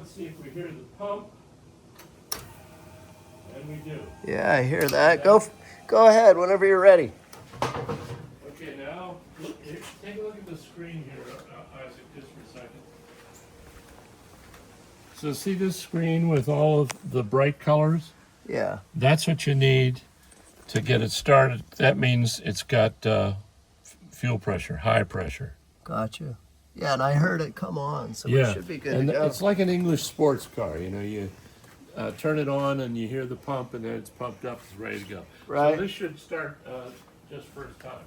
let's see if we hear the pump. And we do. Yeah, I hear that. Go ahead whenever you're ready. Okay, now look, take a look at the screen here, Isaac, just for a second. So see this screen with all of the bright colors? Yeah. That's what you need to get it started. That means it's got fuel pressure, high pressure. Gotcha. Yeah, and I heard it come on, so Yeah, we should be good and to go. it's like an English sports car. You know, you turn it on and you hear the pump, and then it's pumped up, it's ready to go. Right. So this should start just first time.